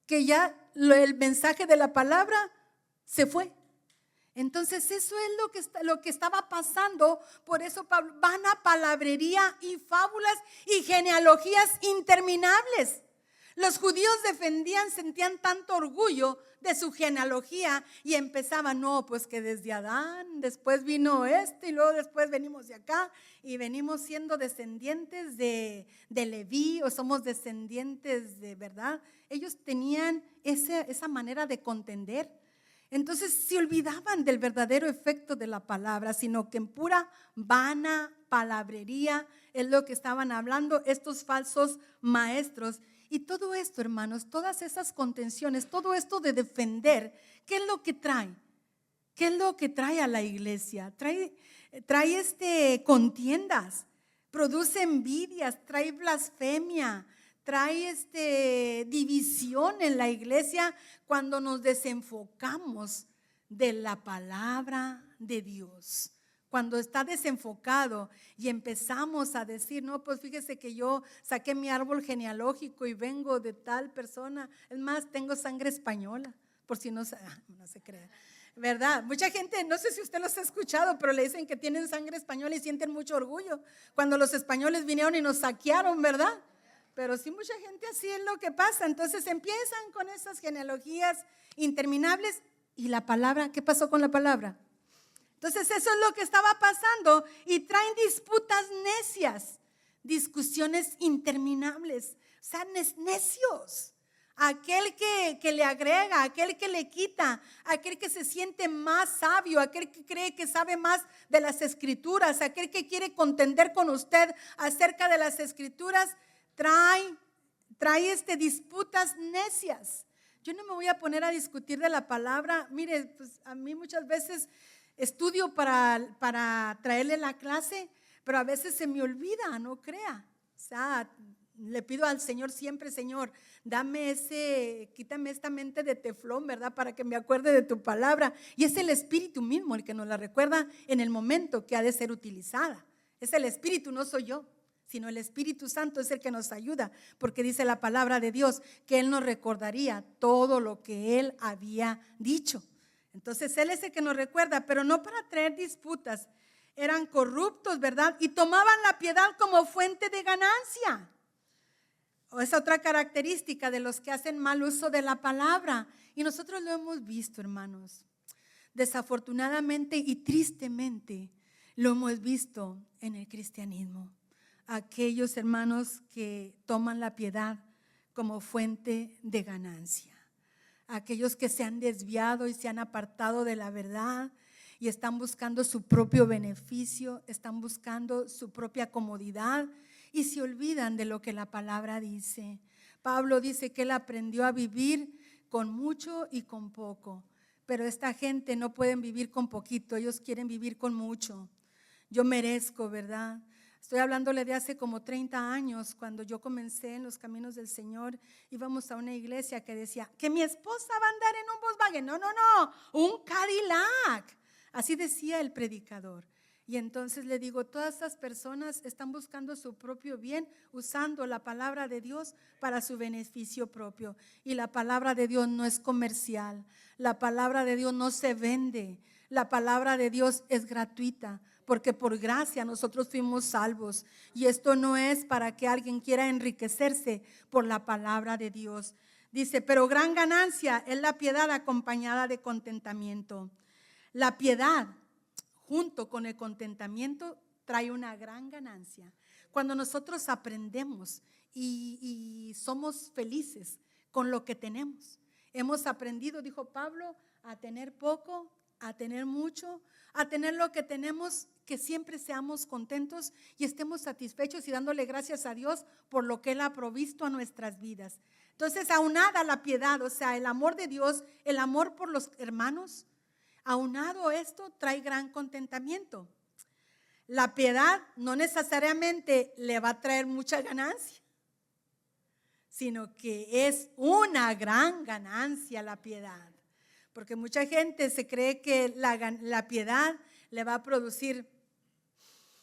[SPEAKER 1] que ya el mensaje de la palabra se fue. Entonces eso es lo que estaba pasando. Por eso Pablo, vana palabrería y fábulas y genealogías interminables. Los judíos sentían tanto orgullo de su genealogía y empezaban, no, pues que desde Adán, después vino y luego después venimos de acá y venimos siendo descendientes de Leví, o somos descendientes de, ¿verdad? Ellos tenían esa manera de contender. Entonces se olvidaban del verdadero efecto de la palabra, sino que en pura vana palabrería es lo que estaban hablando estos falsos maestros. Y todo esto, hermanos, todas esas contenciones, todo esto de defender, ¿qué es lo que trae? ¿Qué es lo que trae a la iglesia? Trae contiendas, produce envidias, trae blasfemia, trae división en la iglesia cuando nos desenfocamos de la palabra de Dios. Cuando está desenfocado y empezamos a decir, no, pues fíjese que yo saqué mi árbol genealógico y vengo de tal persona, es más, tengo sangre española, por si no se crea, ¿verdad? Mucha gente, no sé si usted los ha escuchado, pero le dicen que tienen sangre española y sienten mucho orgullo cuando los españoles vinieron y nos saquearon, ¿verdad? Pero sí, mucha gente así es lo que pasa. Entonces empiezan con esas genealogías interminables y la palabra, ¿qué pasó con la palabra? Entonces eso es lo que estaba pasando y traen disputas necias, discusiones interminables, o sea, necios. Aquel que le agrega, aquel que le quita, aquel que se siente más sabio, aquel que cree que sabe más de las escrituras, aquel que quiere contender con usted acerca de las escrituras, trae disputas necias. Yo no me voy a poner a discutir de la palabra. Mire, pues a mí muchas veces estudio para traerle la clase, pero a veces se me olvida, no crea. O sea, Le pido al Señor siempre, Señor, quítame esta mente de teflón, ¿verdad? Para que me acuerde de tu palabra. Y es el Espíritu mismo el que nos la recuerda en el momento que ha de ser utilizada. Es el Espíritu, no soy yo, sino el Espíritu Santo es el que nos ayuda, porque dice la palabra de Dios que Él nos recordaría todo lo que Él había dicho. Entonces Él es el que nos recuerda, pero no para traer disputas. Eran corruptos, ¿verdad? Y tomaban la piedad como fuente de ganancia. Es otra característica de los que hacen mal uso de la palabra. Y nosotros lo hemos visto, hermanos. Desafortunadamente y tristemente lo hemos visto en el cristianismo. Aquellos hermanos que toman la piedad como fuente de ganancia. Aquellos que se han desviado y se han apartado de la verdad y están buscando su propio beneficio, están buscando su propia comodidad y se olvidan de lo que la palabra dice. Pablo dice que él aprendió a vivir con mucho y con poco, pero esta gente no pueden vivir con poquito, ellos quieren vivir con mucho. Yo merezco, ¿verdad? Estoy hablándole de hace como 30 años, cuando yo comencé en los caminos del Señor. Íbamos a una iglesia que decía que mi esposa va a andar en un Volkswagen. No, un Cadillac. Así decía el predicador. Y entonces le digo, todas estas personas están buscando su propio bien, usando la palabra de Dios para su beneficio propio. Y la palabra de Dios no es comercial, la palabra de Dios no se vende, la palabra de Dios es gratuita, porque por gracia nosotros fuimos salvos. Y esto no es para que alguien quiera enriquecerse por la palabra de Dios. Dice, pero gran ganancia es la piedad acompañada de contentamiento. La piedad junto con el contentamiento trae una gran ganancia. Cuando nosotros aprendemos y somos felices con lo que tenemos. Hemos aprendido, dijo Pablo, a tener poco, a tener mucho, a tener lo que tenemos, que siempre seamos contentos y estemos satisfechos y dándole gracias a Dios por lo que Él ha provisto a nuestras vidas. Entonces, aunada la piedad, o sea, el amor de Dios, el amor por los hermanos, aunado esto trae gran contentamiento. La piedad no necesariamente le va a traer mucha ganancia, sino que es una gran ganancia la piedad. Porque mucha gente se cree que la piedad le va a producir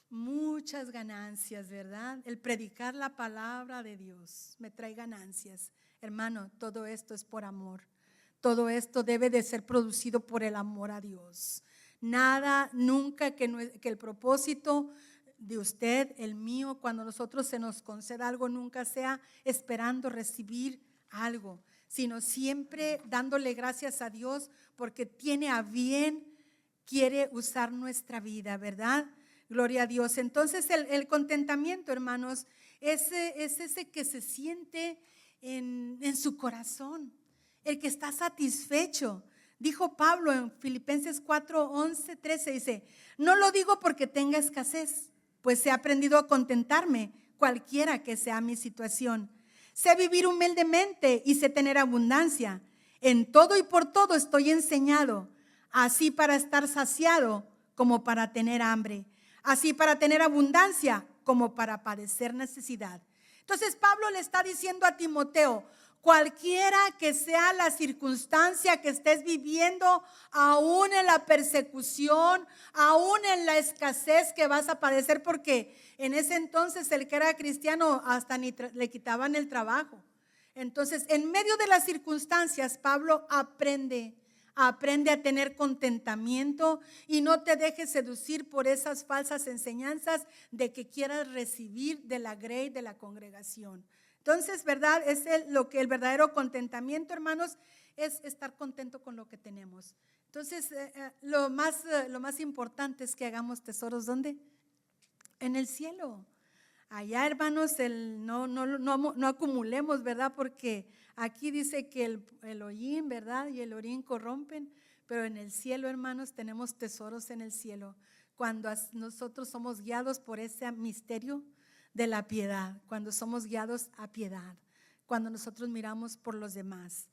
[SPEAKER 1] muchas ganancias, ¿verdad? El predicar la palabra de Dios me trae ganancias. Hermano, todo esto es por amor. Todo esto debe de ser producido por el amor a Dios. Nada, nunca que el propósito de usted, el mío, cuando nosotros se nos conceda algo, nunca sea esperando recibir algo, sino siempre dándole gracias a Dios porque tiene a bien, quiere usar nuestra vida, ¿verdad? Gloria a Dios. Entonces el contentamiento, hermanos, es ese que se siente en su corazón. El que está satisfecho. Dijo Pablo en Filipenses 4:11, 13, dice, no lo digo porque tenga escasez, pues he aprendido a contentarme cualquiera que sea mi situación. Sé vivir humildemente y sé tener abundancia. En todo y por todo estoy enseñado, así para estar saciado como para tener hambre, así para tener abundancia como para padecer necesidad. Entonces Pablo le está diciendo a Timoteo, cualquiera que sea la circunstancia que estés viviendo, aún en la persecución, aún en la escasez que vas a padecer, porque en ese entonces el que era cristiano hasta ni le quitaban el trabajo. Entonces, en medio de las circunstancias, Pablo aprende a tener contentamiento y no te dejes seducir por esas falsas enseñanzas de que quieras recibir de la grey de la congregación. Entonces, ¿verdad? Es lo que el verdadero contentamiento, hermanos, es estar contento con lo que tenemos. Entonces, lo más importante es que hagamos tesoros, ¿dónde? En el cielo. Allá, hermanos, no acumulemos, ¿verdad? Porque aquí dice que el hollín, ¿verdad? Y el orín corrompen, pero en el cielo, hermanos, tenemos tesoros en el cielo. Cuando nosotros somos guiados por ese misterio de la piedad, cuando somos guiados a piedad, cuando nosotros miramos por los demás.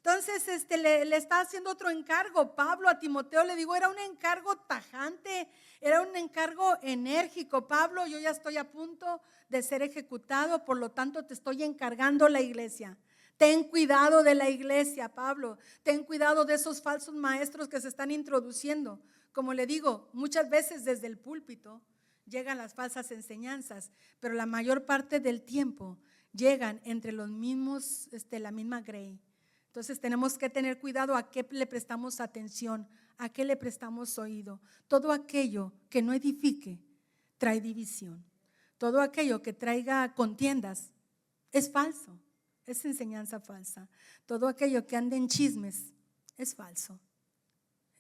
[SPEAKER 1] Entonces le está haciendo otro encargo. Pablo a Timoteo le digo, era un encargo tajante, era un encargo enérgico. Pablo, yo ya estoy a punto de ser ejecutado, por lo tanto te estoy encargando la iglesia. Ten cuidado de la iglesia, Pablo. Ten cuidado de esos falsos maestros que se están introduciendo. Como le digo, muchas veces desde el púlpito llegan las falsas enseñanzas, pero la mayor parte del tiempo llegan entre los mismos, la misma grey. Entonces tenemos que tener cuidado a qué le prestamos atención, a qué le prestamos oído. Todo aquello que no edifique trae división. Todo aquello que traiga contiendas es falso, es enseñanza falsa. Todo aquello que ande en chismes es falso.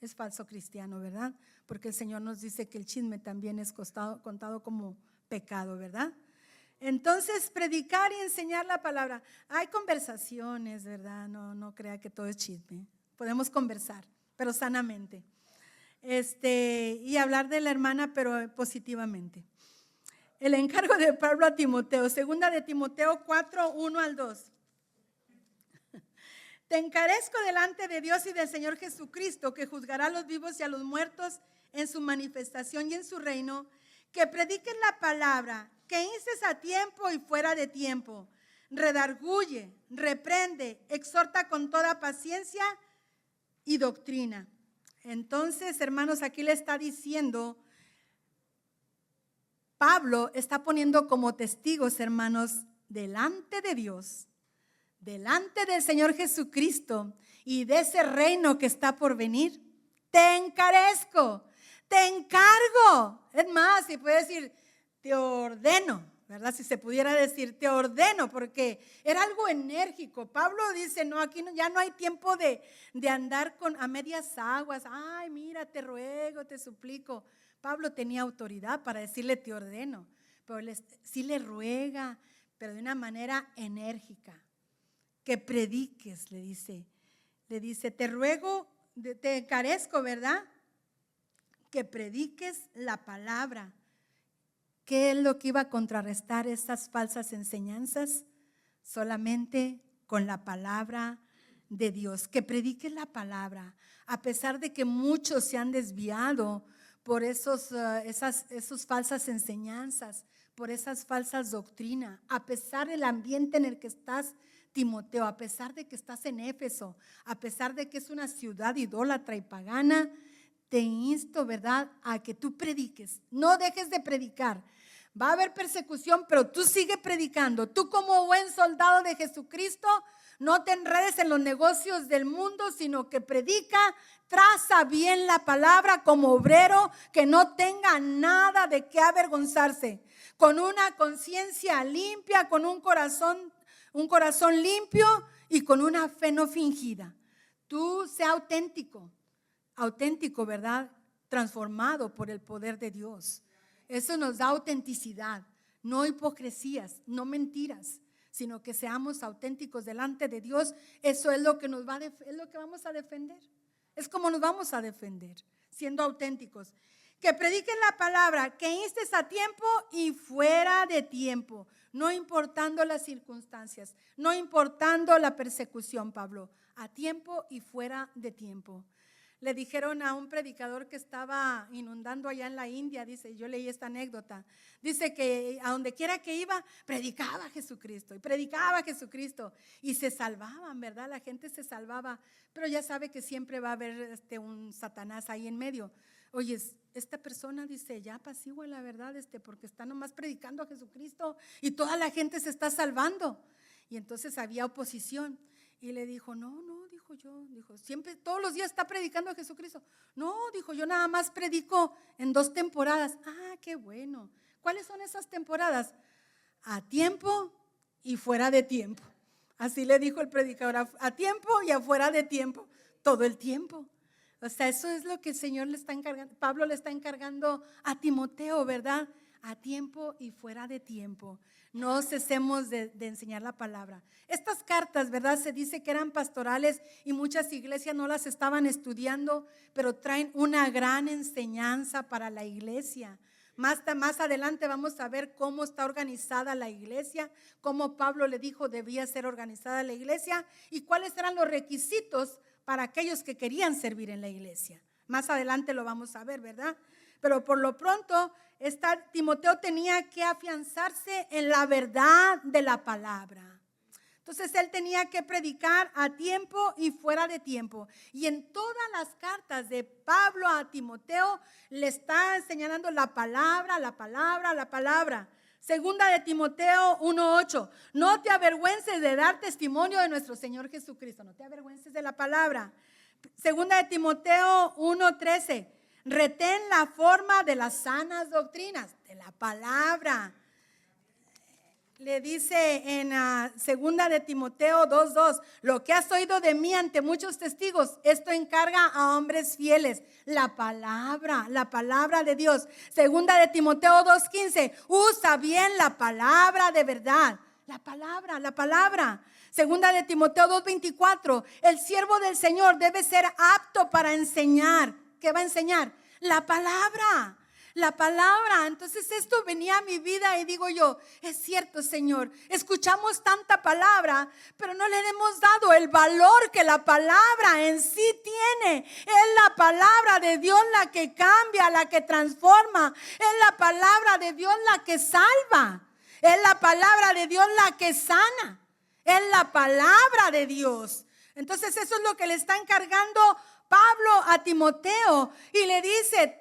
[SPEAKER 1] Es falso cristiano, ¿verdad? Porque el Señor nos dice que el chisme también es contado como pecado, ¿verdad? Entonces, predicar y enseñar la palabra. Hay conversaciones, ¿verdad? No crea que todo es chisme. Podemos conversar, pero sanamente. Y hablar de la hermana, pero positivamente. El encargo de Pablo a Timoteo, segunda de Timoteo 4, 1 al 2. Te encarezco delante de Dios y del Señor Jesucristo, que juzgará a los vivos y a los muertos en su manifestación y en su reino, que prediques la palabra, que instes a tiempo y fuera de tiempo, redarguye, reprende, exhorta con toda paciencia y doctrina. Entonces, hermanos, aquí le está diciendo, Pablo está poniendo como testigos, hermanos, delante de Dios, delante del Señor Jesucristo y de ese reino que está por venir. Te encarezco, te encargo. Es más, si puede decir, te ordeno, ¿verdad? Si se pudiera decir, te ordeno, porque era algo enérgico. Pablo dice, no, aquí ya no hay tiempo de andar a medias aguas. Ay, mira, te ruego, te suplico. Pablo tenía autoridad para decirle, te ordeno, pero sí le ruega, pero de una manera enérgica. Que prediques, le dice, te ruego, te encarezco, ¿verdad? Que prediques la palabra. ¿Qué es lo que iba a contrarrestar esas falsas enseñanzas? Solamente con la palabra de Dios. Que prediques la palabra, a pesar de que muchos se han desviado por esas falsas enseñanzas, por esas falsas doctrinas, a pesar del ambiente en el que estás, Timoteo, a pesar de que estás en Éfeso, a pesar de que es una ciudad idólatra y pagana, te insto, ¿verdad?, a que tú prediques. No dejes de predicar. Va a haber persecución, pero tú sigue predicando. Tú, como buen soldado de Jesucristo, no te enredes en los negocios del mundo, sino que predica, traza bien la palabra como obrero, que no tenga nada de qué avergonzarse, con una conciencia limpia, con un corazón limpio y con una fe no fingida. Tú sea auténtico, ¿verdad? Transformado por el poder de Dios. Eso nos da autenticidad, no hipocresías, no mentiras, sino que seamos auténticos delante de Dios. Eso es lo que es lo que vamos a defender. Es como nos vamos a defender, siendo auténticos. Que prediquen la palabra, que instes a tiempo y fuera de tiempo, no importando las circunstancias, no importando la persecución, Pablo, a tiempo y fuera de tiempo. Le dijeron a un predicador que estaba inundando allá en la India, dice, yo leí esta anécdota, dice que a donde quiera que iba, predicaba a Jesucristo y se salvaban, ¿verdad? La gente se salvaba, pero ya sabe que siempre va a haber un Satanás ahí en medio. Oye, esta persona dice, ya apacigua la verdad, porque está nomás predicando a Jesucristo y toda la gente se está salvando. Y entonces había oposición y le dijo, no, dijo, siempre, todos los días está predicando a Jesucristo. No, dijo, yo nada más predico en 2 temporadas. Ah, qué bueno. ¿Cuáles son esas temporadas? A tiempo y fuera de tiempo. Así le dijo el predicador, a tiempo y afuera de tiempo, todo el tiempo. O sea, eso es lo que el Señor le está encargando, Pablo le está encargando a Timoteo, ¿verdad? A tiempo y fuera de tiempo. No cesemos de enseñar la palabra. Estas cartas, ¿verdad? Se dice que eran pastorales y muchas iglesias no las estaban estudiando, pero traen una gran enseñanza para la iglesia. Más adelante vamos a ver cómo está organizada la iglesia, cómo Pablo le dijo debía ser organizada la iglesia y cuáles eran los requisitos para aquellos que querían servir en la iglesia. Más adelante lo vamos a ver, ¿verdad? Pero por lo pronto, Timoteo tenía que afianzarse en la verdad de la palabra. Entonces él tenía que predicar a tiempo y fuera de tiempo. Y en todas las cartas de Pablo a Timoteo le está enseñando la palabra, la palabra, la palabra. Segunda de Timoteo 1:8. No te avergüences de dar testimonio de nuestro Señor Jesucristo. No te avergüences de la palabra. Segunda de Timoteo 1:13. Retén la forma de las sanas doctrinas, de la palabra. Le dice en segunda de Timoteo 2:2, lo que has oído de mí ante muchos testigos, esto encarga a hombres fieles. La palabra de Dios. Segunda de Timoteo 2:15, usa bien la palabra de verdad. La palabra. Segunda de Timoteo 2:24, el siervo del Señor debe ser apto para enseñar. ¿Qué va a enseñar? La palabra. Entonces esto venía a mi vida y digo yo, es cierto, Señor, escuchamos tanta palabra, pero no le hemos dado el valor que la palabra en sí tiene. Es la palabra de Dios la que cambia, la que transforma. Es la palabra de Dios la que salva. Es la palabra de Dios la que sana. Es la palabra de Dios. Entonces eso es lo que le está encargando Pablo a Timoteo y le dice,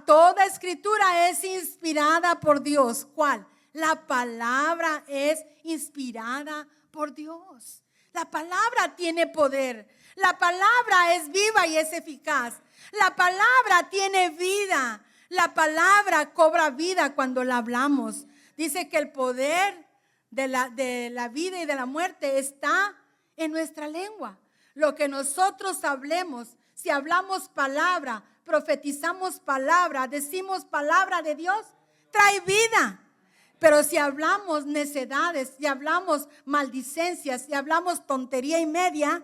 [SPEAKER 1] toda escritura es inspirada por Dios. ¿Cuál? La palabra es inspirada por Dios. La palabra tiene poder. La palabra es viva y es eficaz. La palabra tiene vida. La palabra cobra vida cuando la hablamos. Dice que el poder de la vida y de la muerte está en nuestra lengua. Lo que nosotros hablemos, si hablamos palabra, profetizamos palabra, decimos palabra de Dios, trae vida. Pero si hablamos necedades, si hablamos maldicencias, si hablamos tontería y media,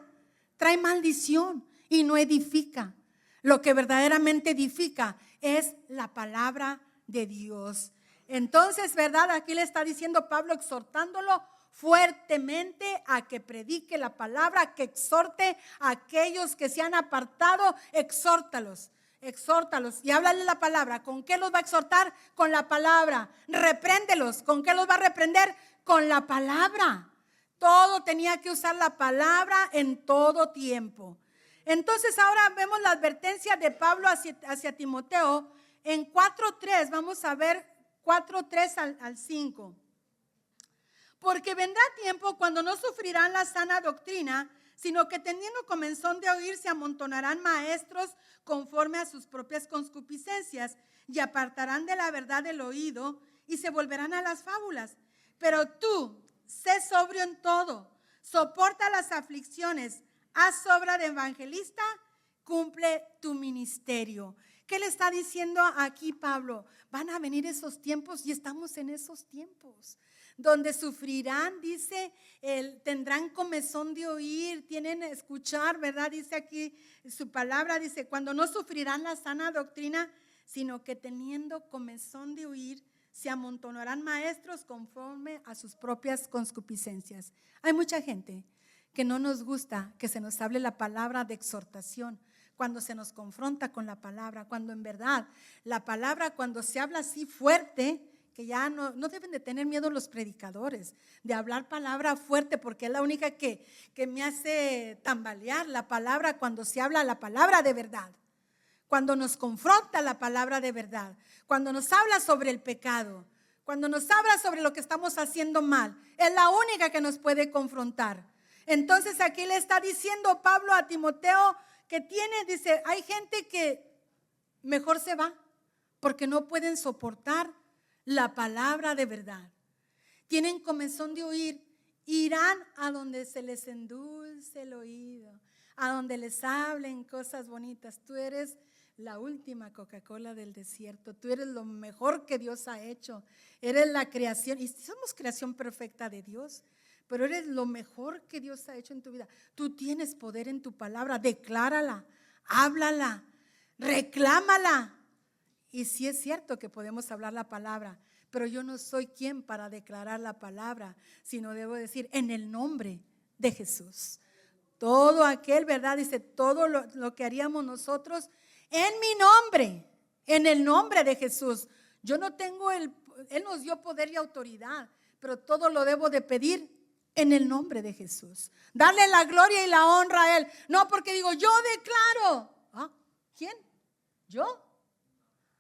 [SPEAKER 1] trae maldición y no edifica. Lo que verdaderamente edifica es la palabra de Dios. Entonces, ¿verdad? Aquí le está diciendo Pablo, exhortándolo fuertemente a que predique la palabra, que exhorte a aquellos que se han apartado, exhórtalos y háblale la palabra. ¿Con qué los va a exhortar? Con la palabra. Repréndelos. ¿Con qué los va a reprender? Con la palabra. Todo tenía que usar la palabra en todo tiempo. Entonces ahora vemos la advertencia de Pablo hacia Timoteo en 4:3. Vamos a ver 4:3 al 5. Porque vendrá tiempo cuando no sufrirán la sana doctrina, sino que teniendo comezón de oír se amontonarán maestros conforme a sus propias concupiscencias y apartarán de la verdad el oído y se volverán a las fábulas. Pero tú, sé sobrio en todo, soporta las aflicciones, haz obra de evangelista, cumple tu ministerio. ¿Qué le está diciendo aquí Pablo? Van a venir esos tiempos y estamos en esos tiempos. Donde sufrirán, dice, tendrán comezón de oír, tienen que escuchar, ¿verdad? Dice aquí su palabra, dice, cuando no sufrirán la sana doctrina, sino que teniendo comezón de oír, se amontonarán maestros conforme a sus propias concupiscencias. Hay mucha gente que no nos gusta que se nos hable la palabra de exhortación, cuando se nos confronta con la palabra, cuando en verdad la palabra, cuando se habla así fuerte, que ya no deben de tener miedo los predicadores de hablar palabra fuerte, porque es la única que me hace tambalear la palabra cuando se habla la palabra de verdad, cuando nos confronta la palabra de verdad, cuando nos habla sobre el pecado, cuando nos habla sobre lo que estamos haciendo mal, es la única que nos puede confrontar. Entonces aquí le está diciendo Pablo a Timoteo que dice, hay gente que mejor se va porque no pueden soportar la palabra de verdad. Tienen comezón de oír, irán a donde se les endulce el oído, a donde les hablen cosas bonitas. Tú eres la última Coca-Cola del desierto, tú eres lo mejor que Dios ha hecho, eres la creación, y somos creación perfecta de Dios, pero eres lo mejor que Dios ha hecho en tu vida. Tú tienes poder en tu palabra, declárala, háblala, reclámala. Y sí es cierto que podemos hablar la palabra, pero yo no soy quien para declarar la palabra, sino debo decir en el nombre de Jesús. Todo aquel, ¿verdad? Dice, todo lo que haríamos nosotros en mi nombre, en el nombre de Jesús. Yo no tengo Él nos dio poder y autoridad, pero todo lo debo de pedir en el nombre de Jesús. Darle la gloria y la honra a Él. No porque digo, yo declaro. ¿Ah? ¿Quién? ¿Yo?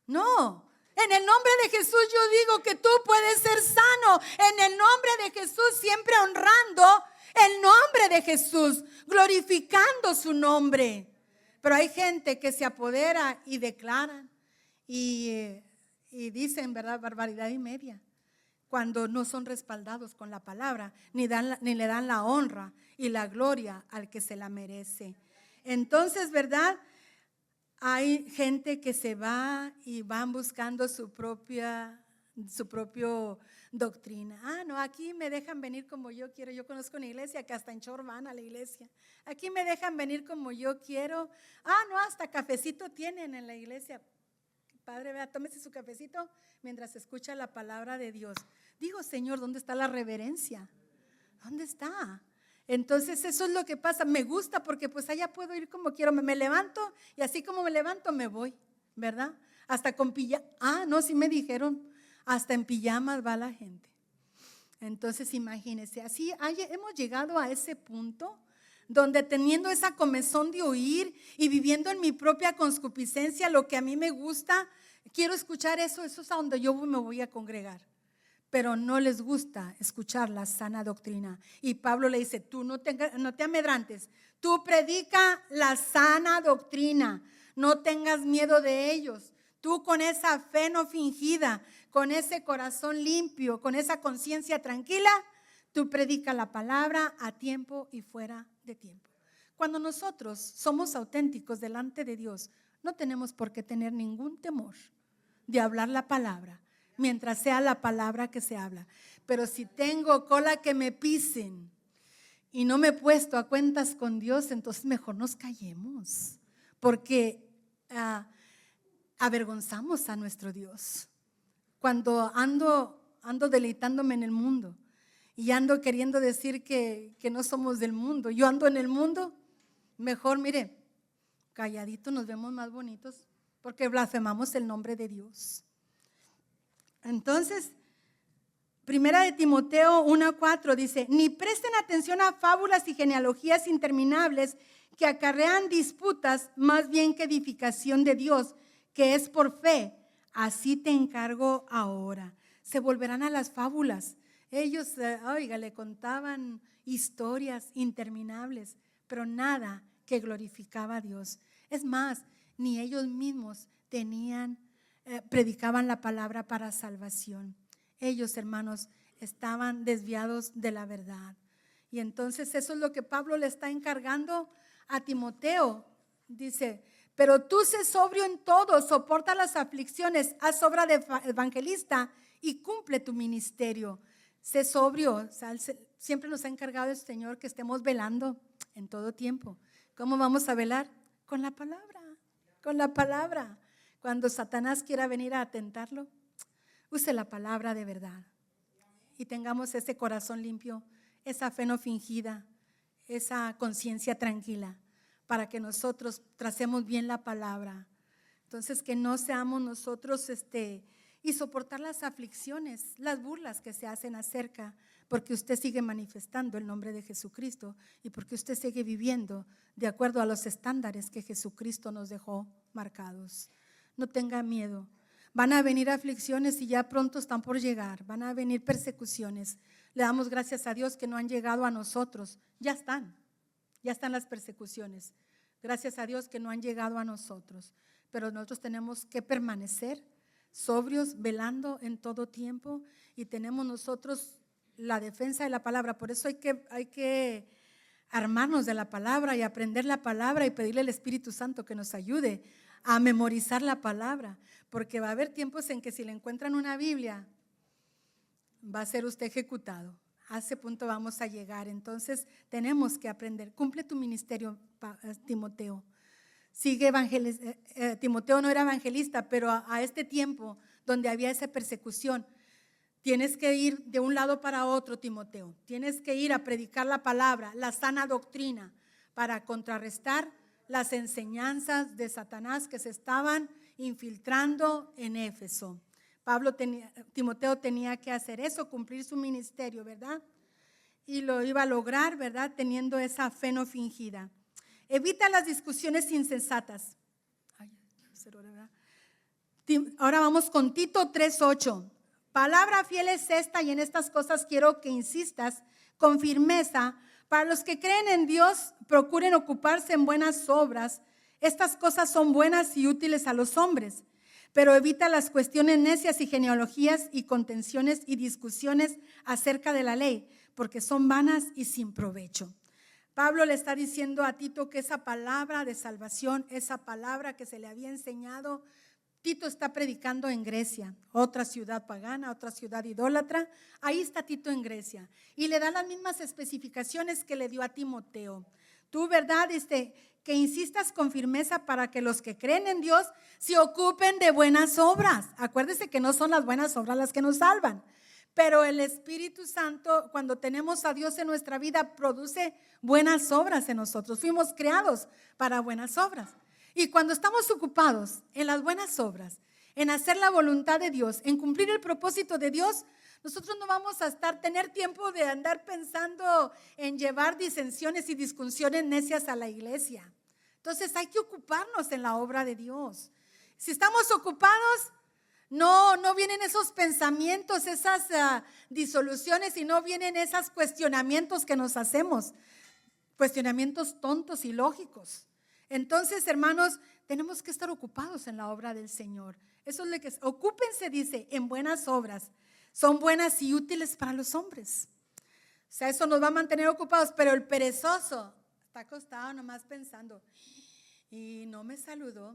[SPEAKER 1] No. En el nombre de Jesús yo digo que tú puedes ser sano. En el nombre de Jesús, siempre honrando el nombre de Jesús, glorificando su nombre. Pero hay gente que se apodera y declaran y dicen, ¿verdad?, barbaridad y media, cuando no son respaldados con la palabra, ni le dan la honra y la gloria al que se la merece. Entonces, ¿verdad?, hay gente que se va y van buscando su propia doctrina. Ah, no, aquí me dejan venir como yo quiero. Yo conozco una iglesia que hasta en chor van a la iglesia. Aquí me dejan venir como yo quiero. Ah, no, hasta cafecito tienen en la iglesia. Padre, vea, tómese su cafecito mientras escucha la palabra de Dios. Digo, Señor, ¿dónde está la reverencia? ¿Dónde está? Entonces eso es lo que pasa. Me gusta porque pues allá puedo ir como quiero. Me levanto y así como me levanto me voy, ¿verdad? Hasta con pijama. Ah, no, sí me dijeron, hasta en pijamas va la gente. Entonces imagínense, así hemos llegado a ese punto donde teniendo esa comezón de oír y viviendo en mi propia concupiscencia lo que a mí me gusta, quiero escuchar eso es a donde yo me voy a congregar. Pero no les gusta escuchar la sana doctrina. Y Pablo le dice, tú no te amedrantes, tú predica la sana doctrina, no tengas miedo de ellos. Tú con esa fe no fingida, con ese corazón limpio, con esa conciencia tranquila, tú predica la palabra a tiempo y fuera de tiempo. Cuando nosotros somos auténticos delante de Dios, no tenemos por qué tener ningún temor de hablar la palabra, mientras sea la palabra que se habla. Pero si tengo cola que me pisen y no me he puesto a cuentas con Dios, entonces mejor nos callemos, porque avergonzamos a nuestro Dios. Cuando ando deleitándome en el mundo y ando queriendo decir que no somos del mundo, yo ando en el mundo, mejor mire, calladito nos vemos más bonitos porque blasfemamos el nombre de Dios. Entonces, Primera de Timoteo 1:4 dice, ni presten atención a fábulas y genealogías interminables que acarrean disputas más bien que edificación de Dios, que es por fe. Así te encargo ahora. Se volverán a las fábulas. Ellos, le contaban historias interminables, pero nada que glorificaba a Dios. Es más, ni ellos mismos predicaban la palabra para salvación. Ellos, hermanos, estaban desviados de la verdad. Y entonces eso es lo que Pablo le está encargando a Timoteo. Dice, pero tú sé sobrio en todo, soporta las aflicciones, haz obra de evangelista y cumple tu ministerio. Sé sobrio. O sea, siempre nos ha encargado el Señor que estemos velando en todo tiempo. ¿Cómo vamos a velar? Con la palabra, con la palabra. Cuando Satanás quiera venir a atentarlo, use la palabra de verdad y tengamos ese corazón limpio, esa fe no fingida, esa conciencia tranquila, para que nosotros tracemos bien la palabra. Entonces, que no seamos nosotros y soportar las aflicciones, las burlas que se hacen acerca, porque usted sigue manifestando el nombre de Jesucristo y porque usted sigue viviendo de acuerdo a los estándares que Jesucristo nos dejó marcados. No tenga miedo. Van a venir aflicciones y ya pronto están por llegar. Van a venir persecuciones. Le damos gracias a Dios que no han llegado a nosotros. Ya están las persecuciones. Gracias a Dios que no han llegado a nosotros. Pero nosotros tenemos que permanecer sobrios, velando en todo tiempo, y tenemos nosotros la defensa de la palabra. Por eso hay que armarnos de la palabra y aprender la palabra y pedirle al Espíritu Santo que nos ayude a memorizar la palabra, porque va a haber tiempos en que si le encuentran una Biblia, va a ser usted ejecutado. A ese punto vamos a llegar. Entonces tenemos que aprender. Cumple tu ministerio, Timoteo. Timoteo no era evangelista, pero a este tiempo donde había esa persecución, tienes que ir de un lado para otro, Timoteo. Tienes que ir a predicar la palabra, la sana doctrina, para contrarrestar las enseñanzas de Satanás que se estaban infiltrando en Éfeso. Timoteo tenía que hacer eso, cumplir su ministerio, ¿verdad? Y lo iba a lograr, ¿verdad? Teniendo esa fe no fingida. Evita las discusiones insensatas. Ahora vamos con Tito 3:8. Palabra fiel es esta, y en estas cosas quiero que insistas con firmeza. Para los que creen en Dios, procuren ocuparse en buenas obras. Estas cosas son buenas y útiles a los hombres, pero evita las cuestiones necias y genealogías y contenciones y discusiones acerca de la ley, porque son vanas y sin provecho. Pablo le está diciendo a Tito que esa palabra de salvación, esa palabra que se le había enseñado, Tito está predicando en Grecia, otra ciudad pagana, otra ciudad idólatra. Ahí está Tito en Grecia y le da las mismas especificaciones que le dio a Timoteo. Tú, ¿verdad? Que insistas con firmeza para que los que creen en Dios se ocupen de buenas obras. Acuérdese que no son las buenas obras las que nos salvan, pero el Espíritu Santo, cuando tenemos a Dios en nuestra vida, produce buenas obras en nosotros. Fuimos creados para buenas obras. Y cuando estamos ocupados en las buenas obras, en hacer la voluntad de Dios, en cumplir el propósito de Dios, nosotros no vamos a tener tiempo de andar pensando en llevar disensiones y discusiones necias a la iglesia. Entonces hay que ocuparnos en la obra de Dios. Si estamos ocupados, no vienen esos pensamientos, esas disoluciones, y no vienen esos cuestionamientos que nos hacemos, cuestionamientos tontos y lógicos. Entonces, hermanos, tenemos que estar ocupados en la obra del Señor. Eso es lo que ocúpense, dice, en buenas obras. Son buenas y útiles para los hombres. O sea, eso nos va a mantener ocupados, pero el perezoso está acostado nomás pensando, y no me saludó,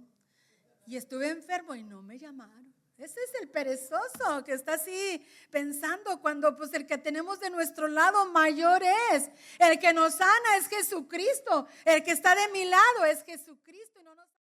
[SPEAKER 1] y estuve enfermo y no me llamaron. Ese es el perezoso que está así pensando, cuando pues el que tenemos de nuestro lado mayor es, el que nos sana es Jesucristo, el que está de mi lado es Jesucristo y no nos